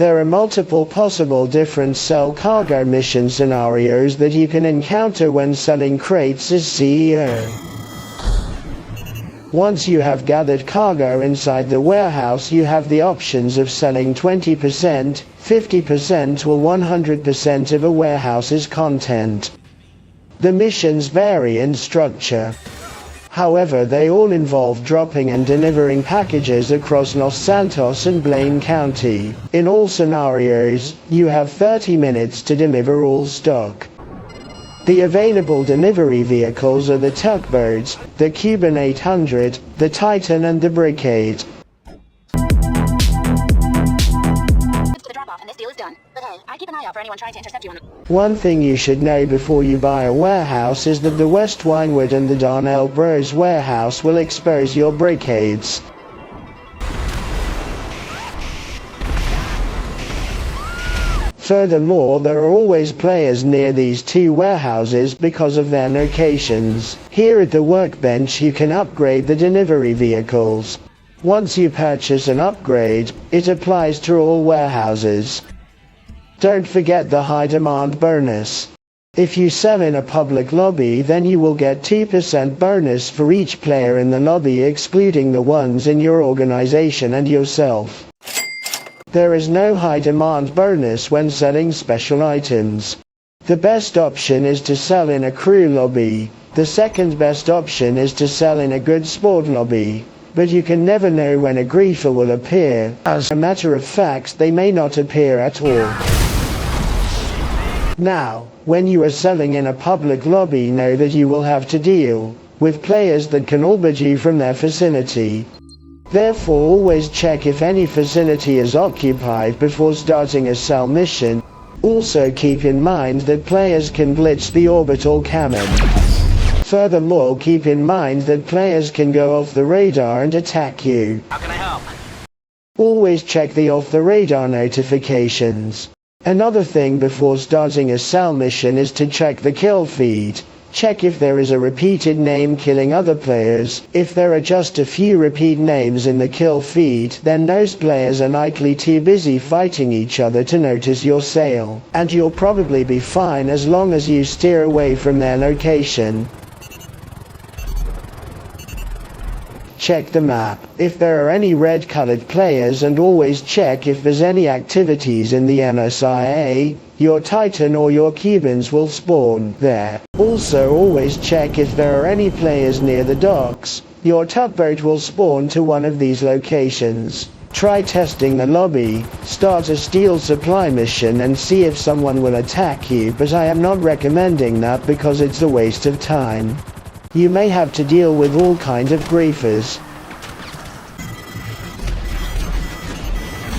There are multiple possible different sell cargo mission scenarios that you can encounter when selling crates as CEO. Once you have gathered cargo inside the warehouse, you have the options of selling 20%, 50% or 100% of a warehouse's content. The missions vary in structure. However, they all involve dropping and delivering packages across Los Santos and Blaine County. In all scenarios, you have 30 minutes to deliver all stock. The available delivery vehicles are the Tugboats, the Cuban 800, the Titan and the Brickade. One thing you should know before you buy a warehouse is that the West Winewood and the Darnell Bros warehouse will expose your Brickades. Furthermore, there are always players near these two warehouses because of their locations. Here at the workbench you can upgrade the delivery vehicles. Once you purchase an upgrade, it applies to all warehouses. Don't forget the high demand bonus. If you sell in a public lobby, then you will get 2% bonus for each player in the lobby, excluding the ones in your organization and yourself. There is no high demand bonus when selling special items. The best option is to sell in a crew lobby. The second best option is to sell in a good sport lobby. But you can never know when a griefer will appear. As a matter of fact, they may not appear at all. Now, when you are selling in a public lobby, know that you will have to deal with players that can albeit you from their facility. Therefore, always check if any facility is occupied before starting a sell mission. Also keep in mind that players can blitz the orbital cannon. Furthermore, keep in mind that players can go off the radar and attack you. How can I help? Always check the off the radar notifications. Another thing before starting a sell mission is to check the kill feed. Check if there is a repeated name killing other players. If there are just a few repeat names in the kill feed, then those players are likely too busy fighting each other to notice your sale. And you'll probably be fine as long as you steer away from their location. Check the map if there are any red-colored players, and always check if there's any activities in the NSIA. Your Titan or your Cubans will spawn there. Also always check if there are any players near the docks. Your tugboat will spawn to one of these locations. Try testing the lobby, start a steel supply mission and see if someone will attack you, but I am not recommending that because it's a waste of time. You may have to deal with all kinds of griefers.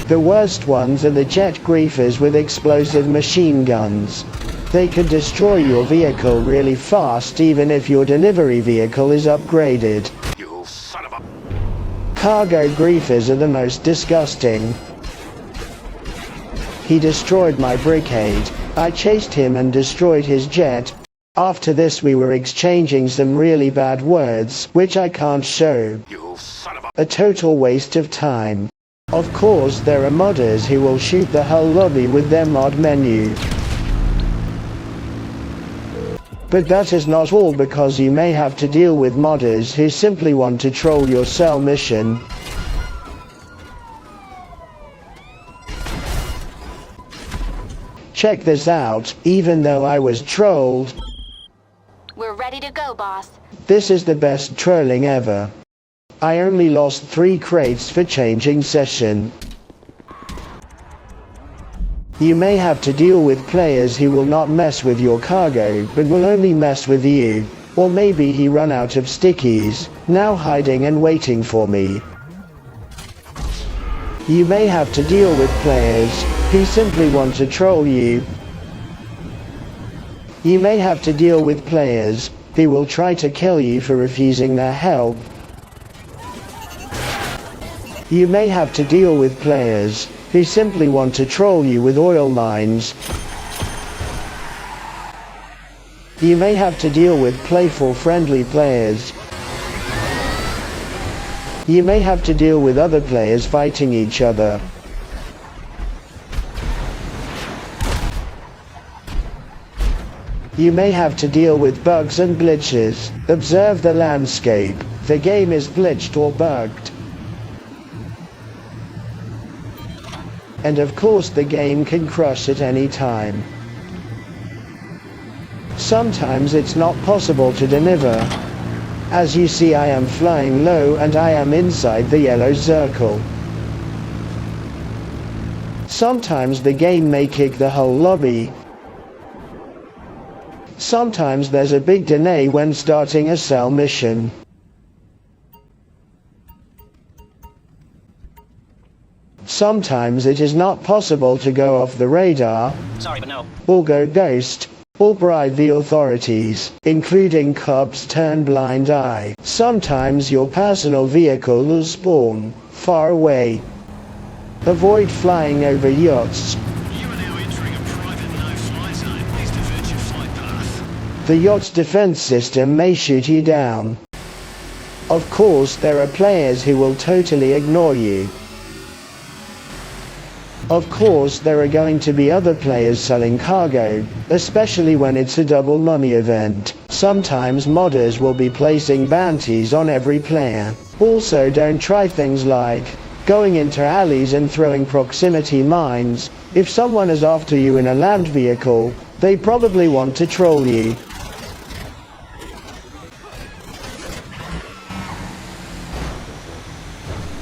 The worst ones are the jet griefers with explosive machine guns. They could destroy your vehicle really fast even if your delivery vehicle is upgraded. You son of a... Cargo griefers are the most disgusting. He destroyed my Brickade. I chased him and destroyed his jet. After this we were exchanging some really bad words, which I can't show. You son of A total waste of time. Of course there are modders who will shoot the whole lobby with their mod menu. But that is not all, because you may have to deal with modders who simply want to troll your sell mission. Check this out, even though I was trolled, We're ready to go, boss. this is the best trolling ever. I only lost 3 crates for changing session. You may have to deal with players who will not mess with your cargo, but will only mess with you. Or maybe he run out of stickies, now hiding and waiting for me. You may have to deal with players who simply want to troll you. You may have to deal with players who will try to kill you for refusing their help. You may have to deal with players who simply want to troll you with oil lines. You may have to deal with playful, friendly players. You may have to deal with other players fighting each other. You may have to deal with bugs and glitches. Observe the landscape. The game is glitched or bugged. And of course the game can crash at any time. Sometimes it's not possible to deliver. As you see, I am flying low and I am inside the yellow circle. Sometimes the game may kick the whole lobby. Sometimes there's a big delay when starting a cell mission. Sometimes it is not possible to go off the radar, Sorry, but no. or go ghost, or bribe the authorities, including cops turn blind eye. Sometimes your personal vehicle will spawn far away. Avoid flying over yachts. You are now entering a private no-fly zone. Please divert your flight path. The yacht's defense system may shoot you down. Of course, there are players who will totally ignore you. Of course, there are going to be other players selling cargo, especially when it's a double money event. Sometimes modders will be placing bounties on every player. Also, don't try things like going into alleys and throwing proximity mines. If someone is after you in a land vehicle, they probably want to troll you.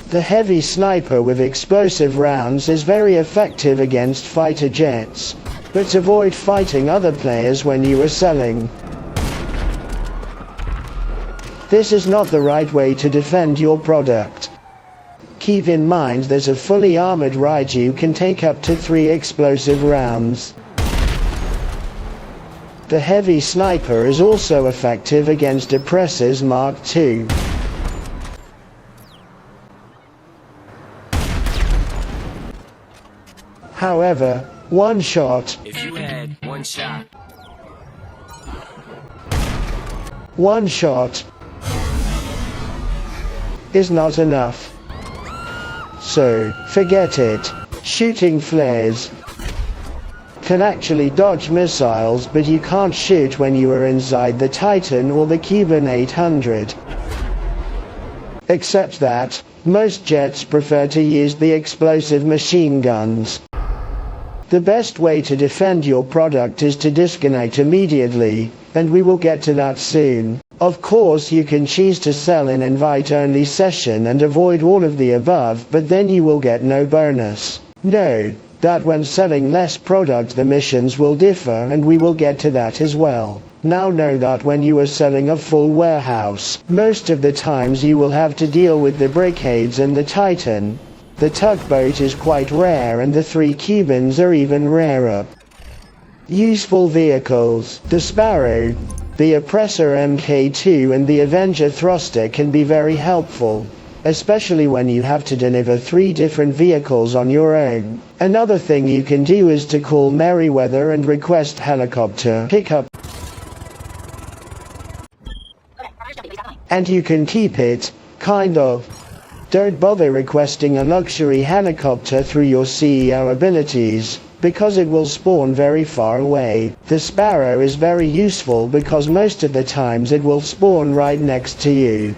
The heavy sniper with explosive rounds is very effective against fighter jets, but avoid fighting other players when you are selling. This is not the right way to defend your product. Keep in mind there's a fully armored Raiju can take up to 3 explosive rounds. The heavy sniper is also effective against oppressors Mark II. However, one shot is not enough. So, forget it. Shooting flares can actually dodge missiles, but you can't shoot when you are inside the Titan or the Cuban 800. Except that, most jets prefer to use the explosive machine guns. The best way to defend your product is to disconnect immediately, and we will get to that soon. Of course, you can choose to sell in invite-only session and avoid all of the above, but then you will get no bonus. Know that when selling less product the missions will differ, and we will get to that as well. Now know that when you are selling a full warehouse, most of the times you will have to deal with the Brickades and the Titan. The Tugboat is quite rare and the 3 Cubans are even rarer. Useful vehicles. The Sparrow, the Oppressor Mk2 and the Avenger Thruster can be very helpful, especially when you have to deliver 3 different vehicles on your own. Another thing you can do is to call Merryweather and request helicopter pickup. And you can keep it, kind of. Don't bother requesting a luxury helicopter through your CEO abilities, because it will spawn very far away. The Sparrow is very useful because most of the times it will spawn right next to you.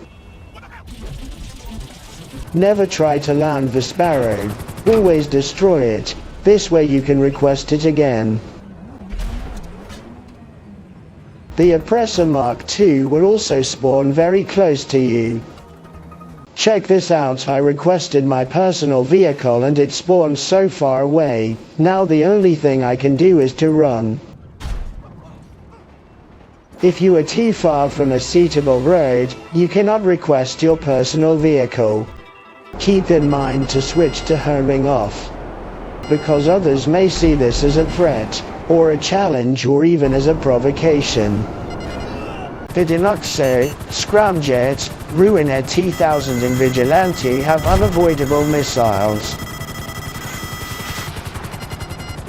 Never try to land the Sparrow, always destroy it, this way you can request it again. The Oppressor Mark II will also spawn very close to you. Check this out, I requested my personal vehicle and it spawned so far away. Now the only thing I can do is to run. If you are too far from a suitable road, you cannot request your personal vehicle. Keep in mind to switch to homing off, because others may see this as a threat, or a challenge, or even as a provocation. The Deluxe, Scramjet, Ruiner T-1000 and Vigilante have unavoidable missiles.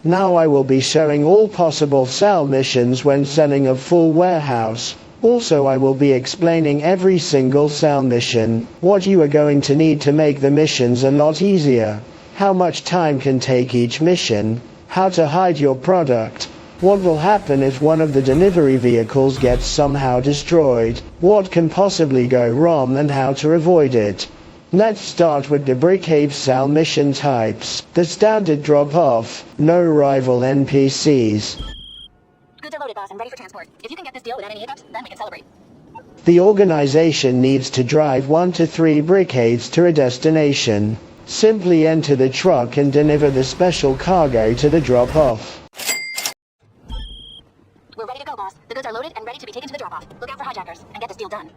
Now I will be showing all possible sell missions when selling a full warehouse. Also I will be explaining every single sell mission, what you are going to need to make the missions a lot easier, how much time can take each mission, how to hide your product, What will happen if one of the delivery vehicles gets somehow destroyed? What can possibly go wrong and how to avoid it? Let's start with the Brickade cell mission types. The standard drop-off, no rival NPCs. Goods are loaded, boss, and ready for transport. If you can get this deal without any hiccups, then we can celebrate. The organization needs to drive 1 to 3 Brickades to a destination. Simply enter the truck and deliver the special cargo to the drop-off. We're ready to go, boss. The goods are loaded and ready to be taken to the drop-off. Look out for hijackers and get this deal done.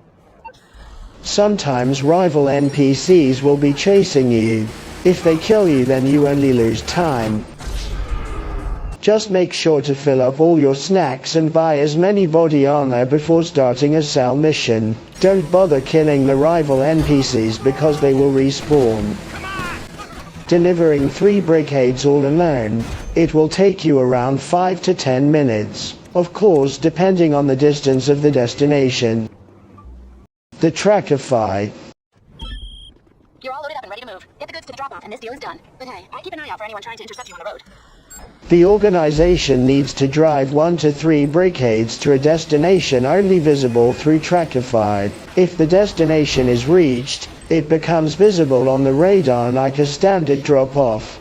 Sometimes rival NPCs will be chasing you. If they kill you, then you only lose time. Just make sure to fill up all your snacks and buy as many body armor before starting a cell mission. Don't bother killing the rival NPCs because they will respawn. Delivering 3 Brickades all alone, it will take you around 5 to 10 minutes. Of course, depending on the distance of the destination. The Trackify. You're all loaded up and ready to move. Get the goods to the drop-off and this deal is done. But hey, I keep an eye out for anyone trying to intercept you on the road. The organization needs to drive 1 to 3 Brickades to a destination only visible through Trackify. If the destination is reached, it becomes visible on the radar like a standard drop-off.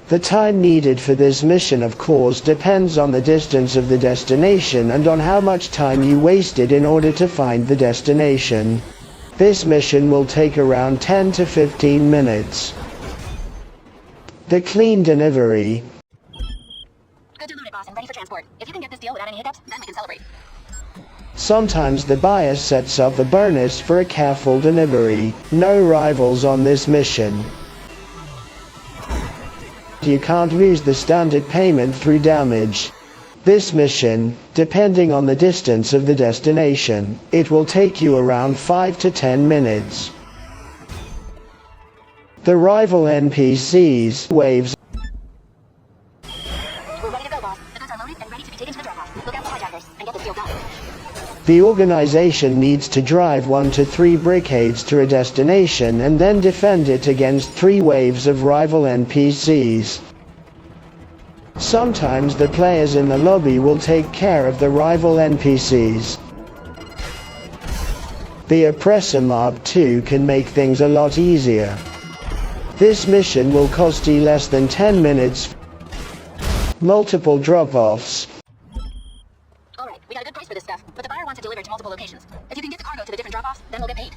The time needed for this mission of course depends on the distance of the destination and on how much time you wasted in order to find the destination. This mission will take around 10 to 15 minutes. The Clean Delivery. Goods are loaded, boss, and ready for transport. If you can get this deal without any hiccups, then we can celebrate. Sometimes the buyer sets up a bonus for a careful delivery. No rivals on this mission. You can't lose the standard payment through damage. This mission, depending on the distance of the destination, it will take you around 5 to 10 minutes. The rival NPCs waves. We're ready to go, boss. The goods are loaded and ready to be taken to the drop-off. Look out for hijackers and get this deal done. The organization needs to drive 1 to 3 Brickades to a destination and then defend it against 3 waves of rival NPCs. Sometimes the players in the lobby will take care of the rival NPCs. The Oppressor Mob 2 can make things a lot easier. This mission will cost you less than 10 minutes. Multiple drop-offs. Alright, we got a good price for this stuff, but the buyer wants it delivered to multiple locations. If you can get the cargo to the different drop-offs, then we'll get paid.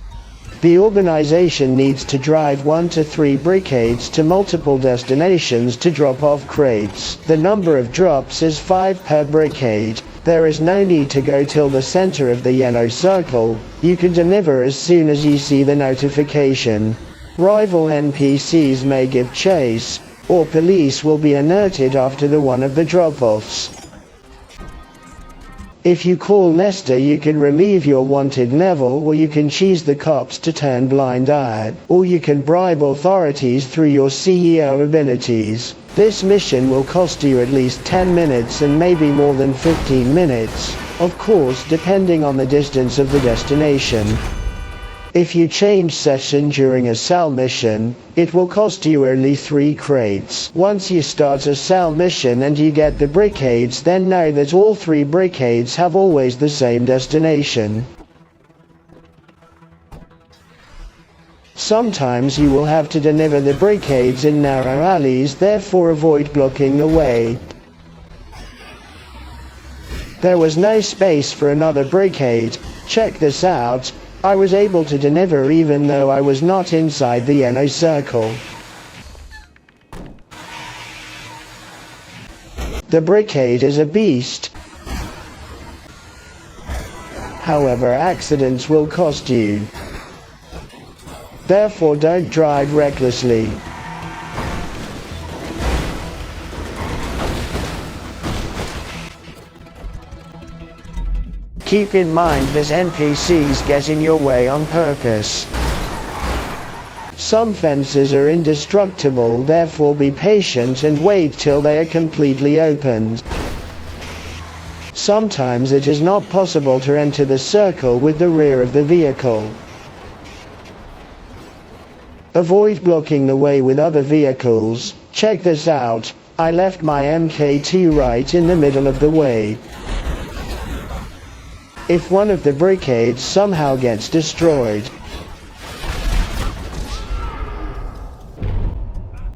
The organization needs to drive 1 to 3 Brickades to multiple destinations to drop off crates. The number of drops is 5 per Brickade. There is no need to go till the center of the yellow circle. You can deliver as soon as you see the notification. Rival NPCs may give chase, or police will be alerted after one of the drop-offs. If you call Lester, you can relieve your wanted level, or you can cheese the cops to turn blind eye, or you can bribe authorities through your CEO abilities. This mission will cost you at least 10 minutes and maybe more than 15 minutes, of course depending on the distance of the destination. If you change session during a cell mission, it will cost you only 3 crates. Once you start a cell mission and you get the Brickades, then know that all 3 Brickades have always the same destination. Sometimes you will have to deliver the Brickades in narrow alleys, therefore avoid blocking the way. There was no space for another Brickade. Check this out. I was able to deliver even though I was not inside the yellow circle. The Brickade is a beast. However, accidents will cost you. Therefore, don't drive recklessly. Keep in mind that NPCs get in your way on purpose. Some fences are indestructible, therefore be patient and wait till they are completely opened. Sometimes it is not possible to enter the circle with the rear of the vehicle. Avoid blocking the way with other vehicles. Check this out. I left my MK2 right in the middle of the way. If one of the Brickades somehow gets destroyed,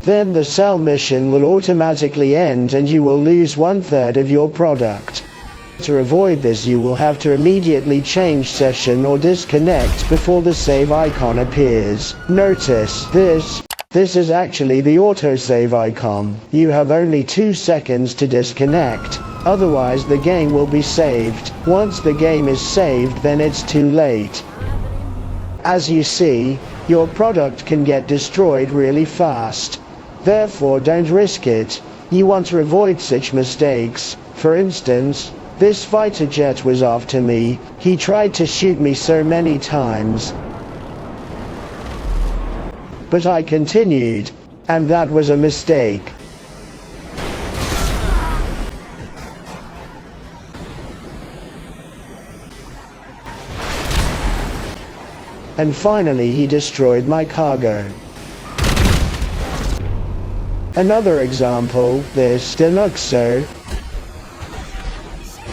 then the sell mission will automatically end and you will lose 1/3 of your product. To avoid this, you will have to immediately change session or disconnect before the save icon appears. Notice this. This is actually the autosave icon. You have only 2 seconds to disconnect. Otherwise the game will be saved. Once the game is saved, then it's too late. As you see, your product can get destroyed really fast. Therefore don't risk it. You want to avoid such mistakes. For instance, this fighter jet was after me. He tried to shoot me so many times, but I continued, and that was a mistake. And finally he destroyed my cargo. Another example, this Deluxo.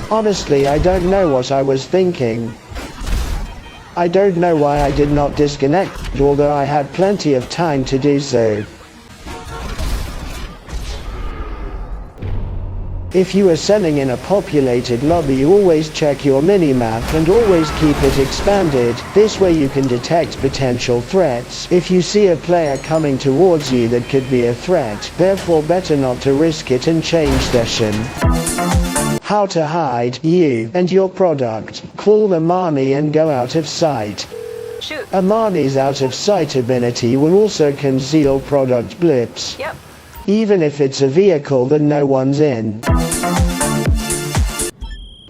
Honestly, I don't know what I was thinking. I don't know why I did not disconnect, although I had plenty of time to do so. If you are selling in a populated lobby, always check your minimap and always keep it expanded. This way you can detect potential threats. If you see a player coming towards you that could be a threat, therefore better not to risk it and change session. How to hide you and your product. Call Amani and go out of sight. Shoot. Amani's out of sight ability will also conceal product blips. Yep. Even if it's a vehicle that no one's in.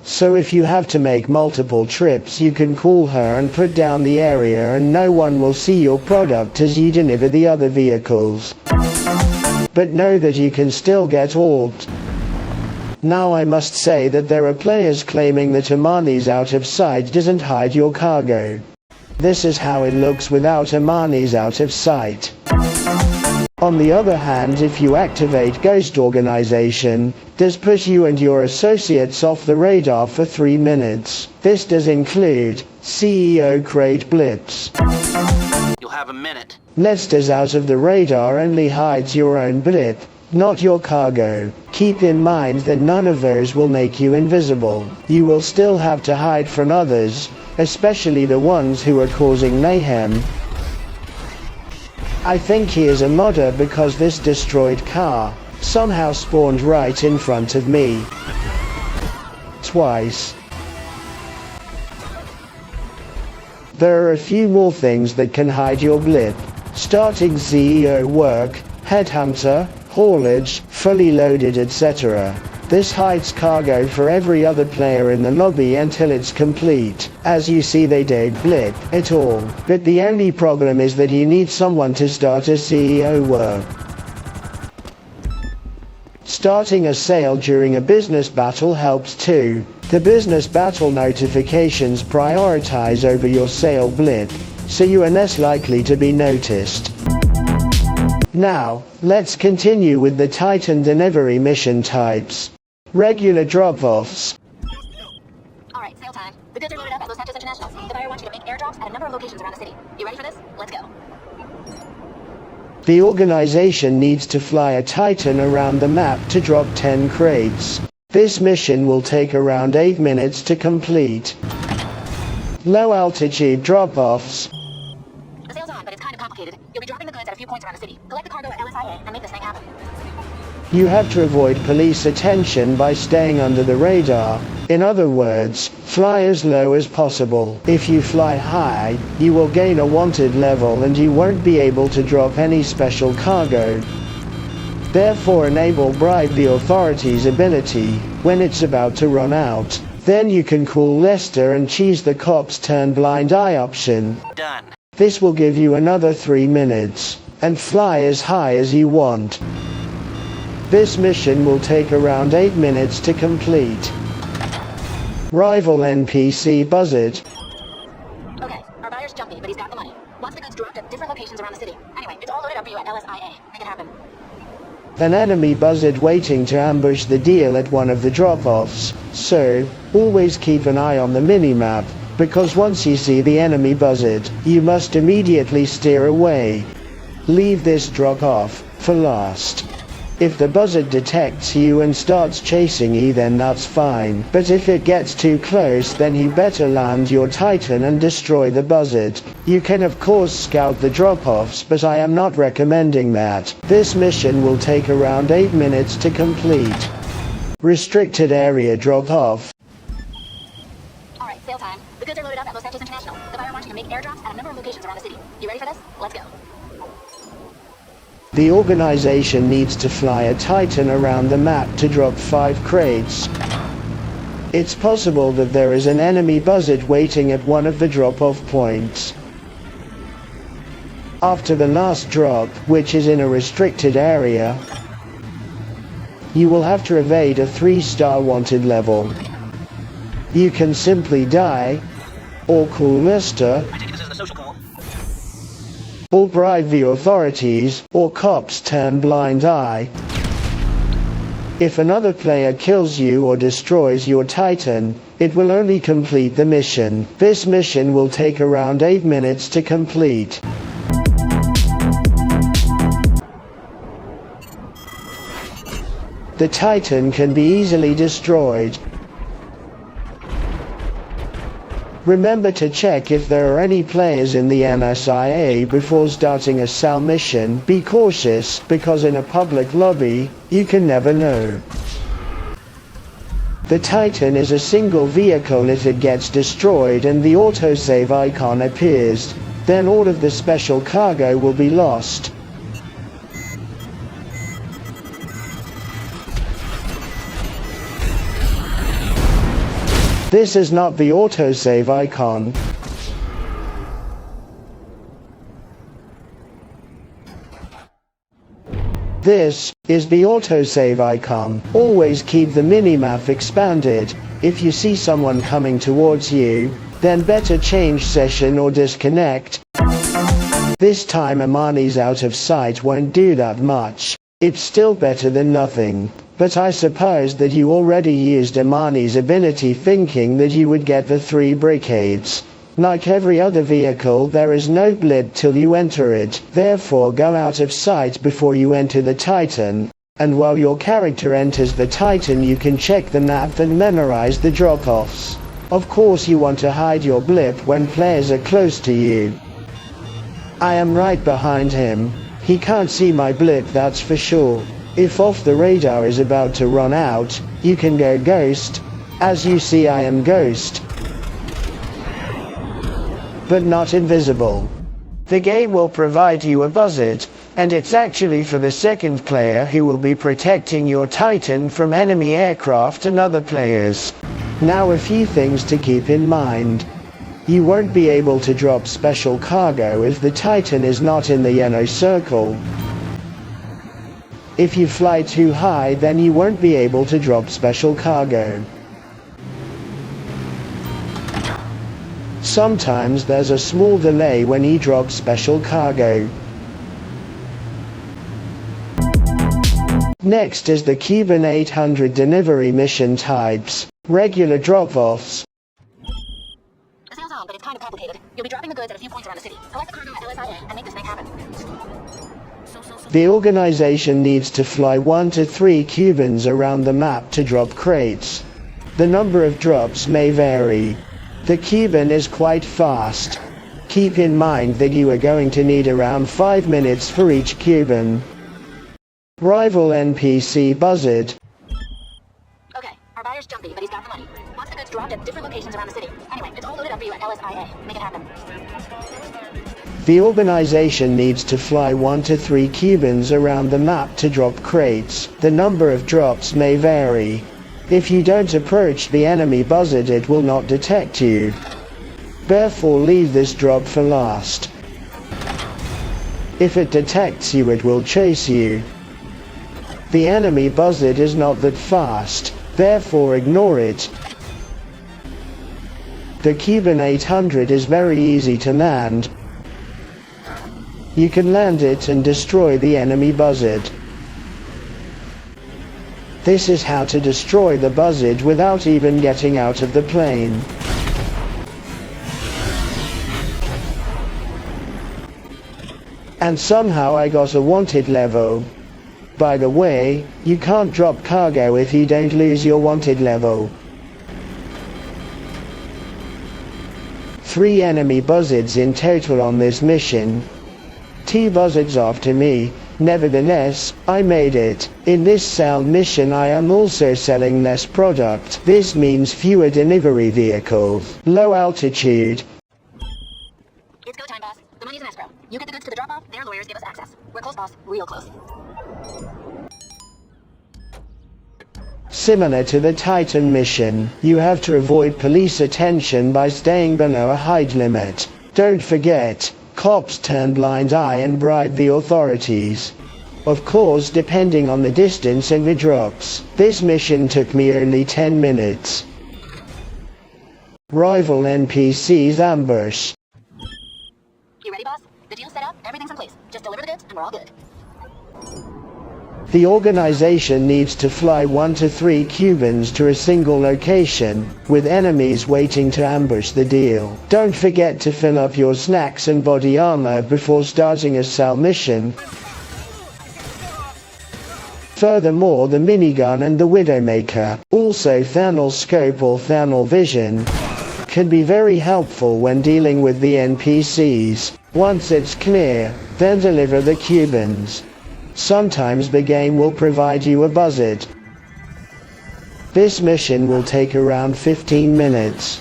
So if you have to make multiple trips, you can call her and put down the area and no one will see your product as you deliver the other vehicles. But know that you can still get orbed. Now I must say that there are players claiming that Amani's out of sight doesn't hide your cargo. This is how it looks without Amani's out of sight. On the other hand, if you activate Ghost Organization, does put you and your associates off the radar for 3 minutes. This does include CEO crate blips. You'll have a minute. Lester's out of the radar only hides your own blip, not your cargo. Keep in mind that none of those will make you invisible. You will still have to hide from others, especially the ones who are causing mayhem. I think he is a modder because this destroyed car somehow spawned right in front of me. Twice. There are a few more things that can hide your blip. Starting CEO work, headhunter, haulage, fully loaded, etc. This hides cargo for every other player in the lobby until it's complete. As you see, they don't blip at all. But the only problem is that you need someone to start a CEO work. Starting a sale during a business battle helps too. The business battle notifications prioritize over your sale blip, so you are less likely to be noticed. Now, let's continue with the Titan delivery mission types. Regular drop-offs. Alright, sale time. The goods are loaded up at Los Santos International. The buyer wants you to make airdrops at a number of locations around the city. You ready for this? Let's go. The organization needs to fly a Titan around the map to drop 10 crates. This mission will take around 8 minutes to complete. Low altitude drop-offs. The sale's on, but it's kind of complicated. You'll be dropping the goods at a few points around the city. Collect the cargo at LSIA and make this thing happen. You have to avoid police attention by staying under the radar. In other words, fly as low as possible. If you fly high, you will gain a wanted level and you won't be able to drop any special cargo. Therefore enable bribe the authorities' ability when it's about to run out. Then you can call Lester and choose the cops turn blind eye option. Done. This will give you another 3 minutes, and fly as high as you want. This mission will take around 8 minutes to complete. Rival NPC Buzzard. Okay, our buyer's jumpy, but he's got the money. Wants the goods dropped at different locations around the city. Anyway, it's all loaded up for you at LSIA. Make it happen. an enemy buzzard waiting to ambush the deal at one of the drop-offs, so always keep an eye on the minimap, because once you see the enemy buzzard, you must immediately steer away. Leave this drop-off for last. If the buzzard detects you and starts chasing you, then that's fine, but if it gets too close, then you better land your Titan and destroy the buzzard. You can of course scout the drop-offs, but I am not recommending that. This mission will take around 8 minutes to complete. Restricted area drop-off. Alright, sail time. The goods are loaded up at Los Santos International. The buyer wants you to make airdrops at a number of locations around the city. You ready for this? Let's go. The organization needs to fly a Titan around the map to drop 5 crates. It's possible that there is an enemy buzzard waiting at one of the drop-off points. After the last drop, which is in a restricted area, you will have to evade a 3-star wanted level. You can simply die, or call Mr. I take this as the social call. or bribe the authorities, or cops turn blind eye. If another player kills you or destroys your Titan, it will only complete the mission. This mission will take around 8 minutes to complete. The Titan can be easily destroyed. Remember to check if there are any players in the MSIA before starting a SAL mission. Be cautious, because in a public lobby, you can never know. The Titan is a single vehicle. If it gets destroyed and the autosave icon appears, then all of the special cargo will be lost. This is not the autosave icon. This is the autosave icon. Always keep the minimap expanded. If you see someone coming towards you, then better change session or disconnect. This time Amani's out of sight won't do that much. It's still better than nothing. But I suppose that you already used Amani's ability thinking that you would get the 3 Brickades. Like every other vehicle, there is no blip till you enter it, therefore go out of sight before you enter the Titan. And while your character enters the Titan, you can check the map and memorize the drop-offs. Of course you want to hide your blip when players are close to you. I am right behind him. He can't see my blip, that's for sure. If off the radar is about to run out, you can go ghost. As you see, I am ghost, but not invisible. The game will provide you a buzzard, and it's actually for the second player who will be protecting your Titan from enemy aircraft and other players. Now a few things to keep in mind. You won't be able to drop special cargo if the Titan is not in the yellow circle. If you fly too high, then you won't be able to drop special cargo. Sometimes there's a small delay when you drop special cargo. Next is the Cuban 800 delivery mission types. Regular drop-offs. It sounds odd, but it's kind of complicated. You'll be dropping the goods at a few points around the city. Collect the cargo at LSIA and make this thing happen. The organization needs to fly 1 to 3 Cubans around the map to drop crates. The number of drops may vary. The Cuban is quite fast. Keep in mind that you are going to need around 5 minutes for each Cuban. Rival NPC buzzard. Okay, our buyer's jumpy, but he's got the money. Wants the goods dropped at different locations around the city. Anyway, it's all loaded up for you at LSIA. Make it happen. The organization needs to fly 1 to 3 Cubans around the map to drop crates. The number of drops may vary. If you don't approach the enemy buzzard, it will not detect you. Therefore leave this drop for last. If it detects you, it will chase you. The enemy buzzard is not that fast, therefore ignore it. The Cuban 800 is very easy to land. You can land it and destroy the enemy buzzard. This is how to destroy the buzzard without even getting out of the plane. And somehow I got a wanted level. By the way, you can't drop cargo if you don't lose your wanted level. 3 enemy buzzards in total on this mission. 2 buzzards after me. Nevertheless, I made it. In this sell mission I am also selling less product. This means fewer delivery vehicles. Low altitude. It's go time, boss. The money's in escrow. You get the goods to the drop-off, their lawyers give us access. We're close, boss. Real close. Similar to the Titan mission, you have to avoid police attention by staying below a height limit. Don't forget, cops turn blind eye and bribe the authorities. Of course, depending on the distance and the drops. This mission took me only 10 minutes. Rival NPCs ambush. You ready, boss? The deal's set up, everything's in place. Just deliver the goods and we're all good. The organization needs to fly 1 to 3 Cubans to a single location, with enemies waiting to ambush the deal. Don't forget to fill up your snacks and body armor before starting a cell mission. Furthermore, the minigun and the Widowmaker, also thermal scope or thermal vision, can be very helpful when dealing with the NPCs. Once it's clear, then deliver the Cubans. Sometimes the game will provide you a buzzard. This mission will take around 15 minutes.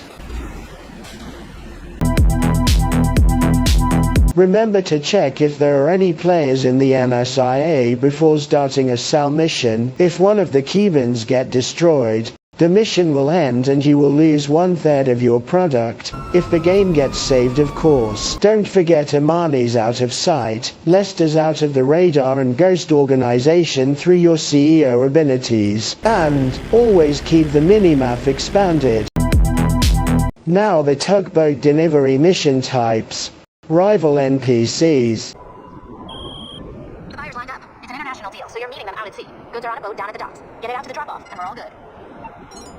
Remember to check if there are any players in the MSIA before starting a cell mission. If one of the Cubans get destroyed, the mission will end and you will lose 1/3 of your product, if the game gets saved of course. Don't forget Amani's out of sight, Lester's out of the radar and Ghost Organization through your CEO abilities. And, always keep the minimap expanded. Now the tugboat delivery mission types. Rival NPCs. The buyer's lined up. It's an international deal, so you're meeting them out at sea. Goods are on a boat down at the docks. Get it out to the drop-off and we're all good.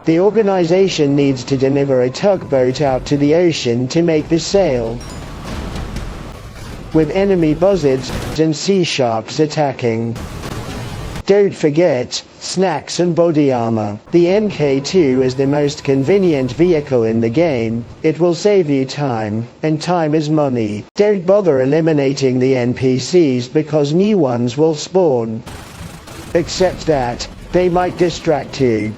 The organization needs to deliver a tugboat out to the ocean to make the sale, with enemy buzzards and sea sharks attacking. Don't forget, snacks and body armor. The MK2 is the most convenient vehicle in the game. It will save you time, and time is money. Don't bother eliminating the NPCs because new ones will spawn. Except that, they might distract you.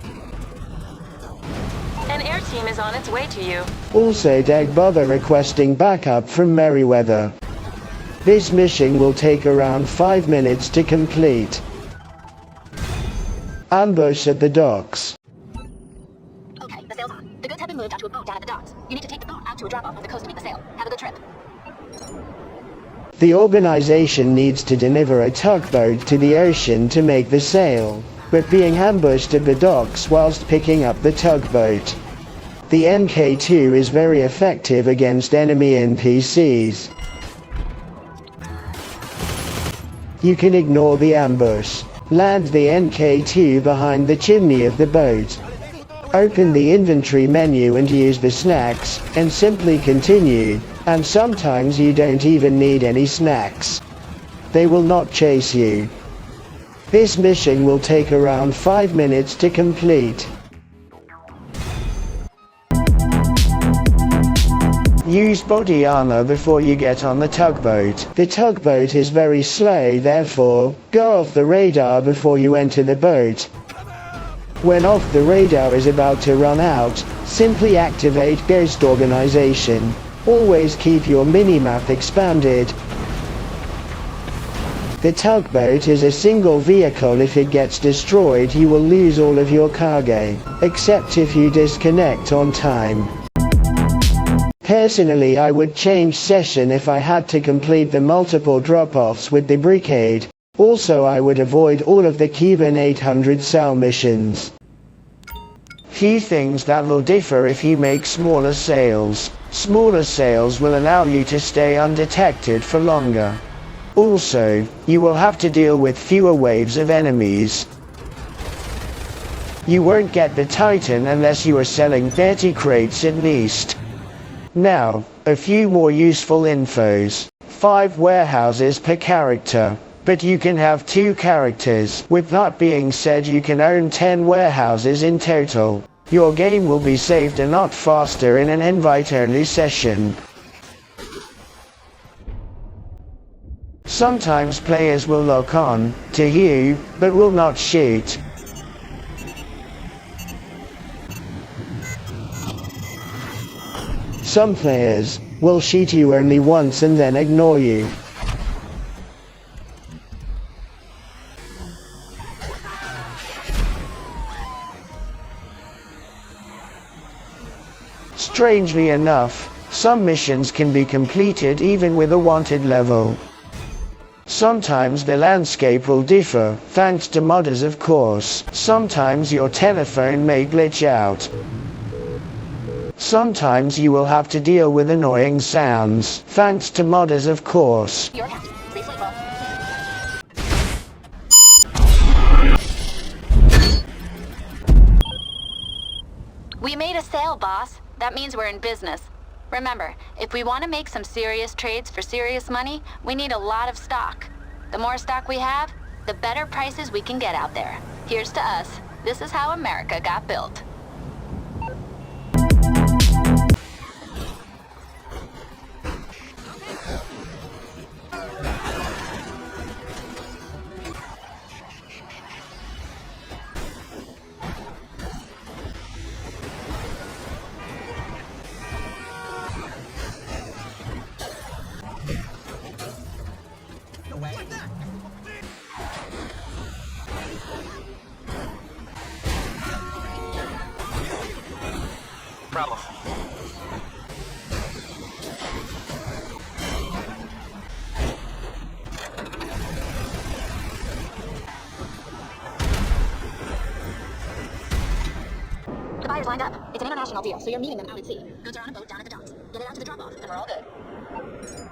An air team is on its way to you. Also don't bother requesting backup from Merryweather. This mission will take around 5 minutes to complete. Ambush at the docks. Okay, the sale's on. The goods have been moved onto a boat down at the docks. You need to take the boat out to a drop-off on the coast to make the sale. Have a good trip. The organization needs to deliver a tugboat to the ocean to make the sale, but being ambushed at the docks whilst picking up the tugboat. The MK2 is very effective against enemy NPCs. You can ignore the ambush. Land the MK2 behind the chimney of the boat. Open the inventory menu and use the snacks, and simply continue, and sometimes you don't even need any snacks. They will not chase you. This mission will take around 5 minutes to complete. Use body armor before you get on the tugboat. The tugboat is very slow, therefore, go off the radar before you enter the boat. When off the radar is about to run out, simply activate Ghost Organization. Always keep your minimap expanded. The tugboat is a single vehicle. If it gets destroyed you will lose all of your cargo, except if you disconnect on time. Personally I would change session if I had to complete the multiple drop-offs with the Brickade. Also I would avoid all of the Cuban 800 cell missions. Few things that will differ if you make smaller sales. Smaller sales will allow you to stay undetected for longer. Also, you will have to deal with fewer waves of enemies. You won't get the Titan unless you are selling 30 crates at least. Now, a few more useful infos. 5 warehouses per character. But you can have 2 characters. With that being said, you can own 10 warehouses in total. Your game will be saved a lot faster in an invite-only session. Sometimes players will lock on to you, but will not shoot. Some players will shoot you only once and then ignore you. Strangely enough, some missions can be completed even with a wanted level. Sometimes the landscape will differ, thanks to modders of course. Sometimes your telephone may glitch out. Sometimes you will have to deal with annoying sounds, thanks to modders of course. Your account. Briefly full. We made a sale, boss. That means we're in business. Remember, if we want to make some serious trades for serious money, we need a lot of stock. The more stock we have, the better prices we can get out there. Here's to us. This is how America got built. Problem. The buyer's lined up. It's an international deal, so you're meeting them out at sea. Goods are on a boat down at the docks. Get it out to the drop-off, and we're all good.